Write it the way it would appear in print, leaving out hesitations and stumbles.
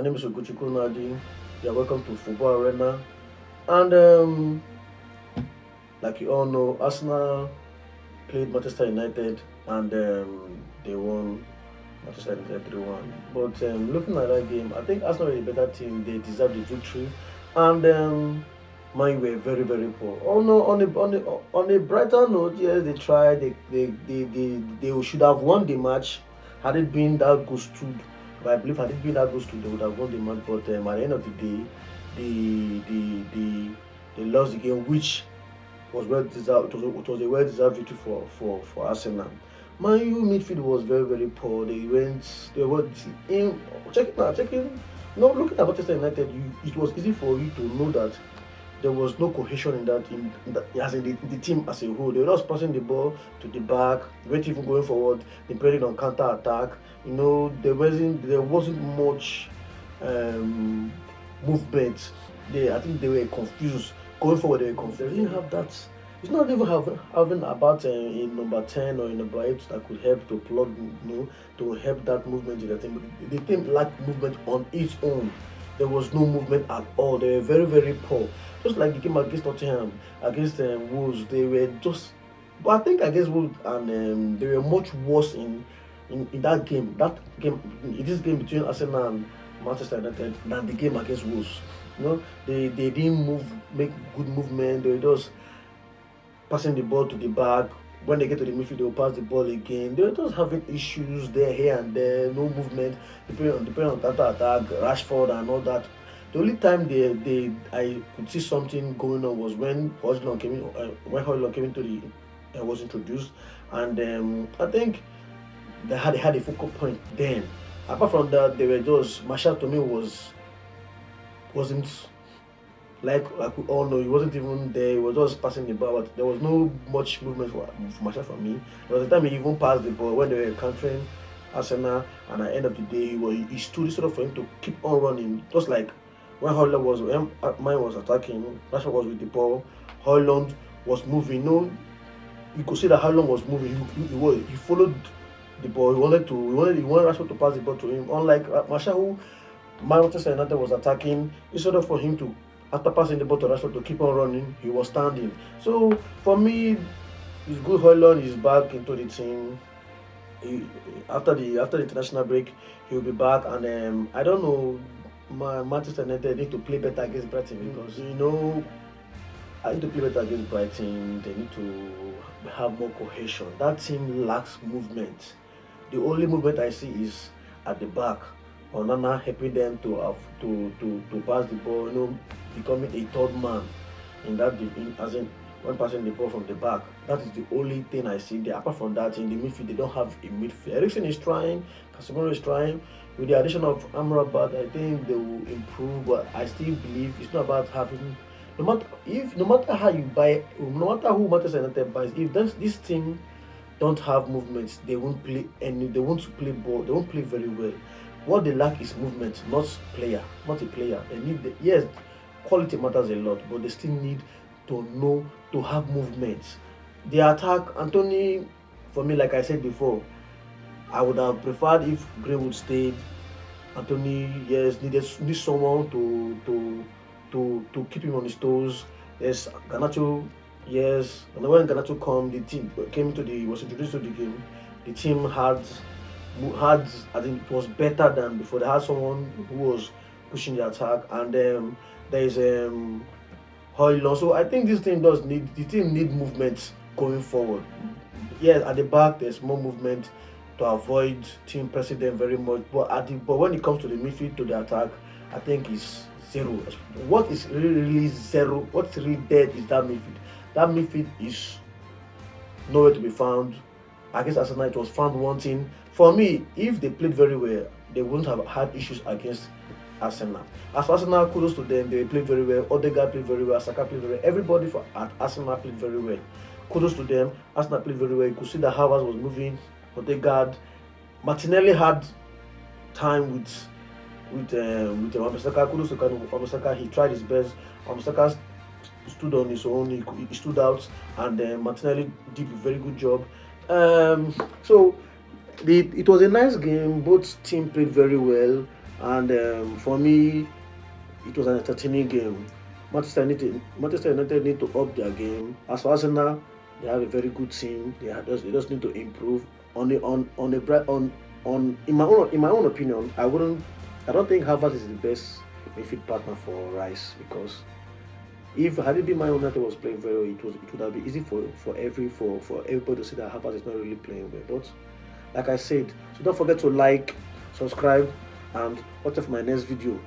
My name is Oguchukwu Nadi. You are welcome to Football Arena. And like you all know, Arsenal played Manchester United and they won Manchester United 3-1. But looking at that game, I think Arsenal is a better team. They deserve the victory. And mine were very, very poor. Oh no, on a brighter note, yes, they tried. They should have won the match had it been that good stood. But I believe had it been that good stood, they would have won the match. But at the end of the day, they lost the game, which was well deserved. It was a well deserved victory for Arsenal. Man U midfield was very, very poor. They were in checking. No, looking at Manchester United, it was easy for you to know that there was no cohesion as in the team as a whole. They were just passing the ball to the back, they weren't even going forward, depending on counter attack. There wasn't much movement. I think they were confused. Going forward, they were confused. They didn't have that. It's not even having about a number 10 or a number 8 that could help to plug, to help that movement in the team. The team lacked movement on its own. There was no movement at all. They were very, very poor. Just like the game against Tottenham, against Wolves, they were just. But I think against Wolves and they were much worse in that game. In this game between Arsenal and Manchester United than the game against Wolves. They didn't make good movement. They were just passing the ball to the back. When they get to the midfield, they will pass the ball again. They were just having issues there, here and there, no movement, depending on counter attack, Rashford and all that. The only time I could see something going on was when Hojlund came in. When Hojlund came into the was introduced, and I think they had a focal point then. Apart from that, they were just Martial to me wasn't like we all know, he wasn't even there. He was just passing the ball, but there was no much movement for Martial for me. There was a time he even passed the ball when they were countering Arsenal, and at the end of the day, he stood instead of for him to keep on running, just like when mine was attacking, Rashford was with the ball, Hojlund was moving. No, you could see that Hojlund was moving. He followed the ball. He wanted Rashford to pass the ball to him. Unlike Martial, who Manchester United was attacking, instead of for him to, after passing the ball to Rashford, to keep on running, he was standing. So for me, it's good Hojlund is back into the team. After the international break, he will be back, and I don't know. Manchester United need to play better against Brighton because I need to play better against Brighton. They need to have more cohesion. That team lacks movement. The only movement I see is at the back. Onana helping them to pass the ball, becoming a third man in that as in when passing the ball from the back. That is the only thing I see there. Apart from that, in the midfield, they don't have a midfield. Eriksen is trying, Casemiro is trying. With the addition of Amrabat, I think they will improve. But I still believe it's not about having. No matter how you buy, no matter who Manchester United buys, if this team don't have movements, they won't play They won't play ball. They won't play very well. What they lack is movement, not a player. They need yes, quality matters a lot, but they still need to have movement. The attack, Anthony, for me, like I said before, I would have preferred if Greenwood stayed. Anthony, yes, need someone to keep him on his toes. Yes, Garnacho, yes. And when Garnacho was introduced to the game. The team had, I think it was better than before. They had someone who was pushing the attack, and there is Hojlund. So I think the team need movement going forward. Yes, at the back there's more movement to avoid team pressing them very much. But when it comes to the midfield, to the attack, I think it's zero. What is really zero? What's really dead is that midfield. That midfield is nowhere to be found. Against Arsenal, it was found wanting. For me, if they played very well, they wouldn't have had issues against Arsenal. As for Arsenal, kudos to them. They played very well. Odegaard played very well. Saka played very well. Everybody at Arsenal played very well. Kudos to them. Arsenal played very well. You could see that Havertz was moving. Odegaard, Martinelli had time with Wan-Bissaka. Kudos to Wan-Bissaka. He tried his best. Wan-Bissaka stood on his own. He stood out, and Martinelli did a very good job. So it was a nice game. Both teams played very well. And for me, it was an entertaining game. Manchester United need to up their game. As for Arsenal, they have a very good team. They just need to improve. On a bright on in my own opinion, I don't think Havertz is the best midfield partner for Rice, because if had it been my own United was playing very well, it would have been easy for everybody to see that Havertz is not really playing well. But like I said, so don't forget to like, subscribe, and watch out for my next video.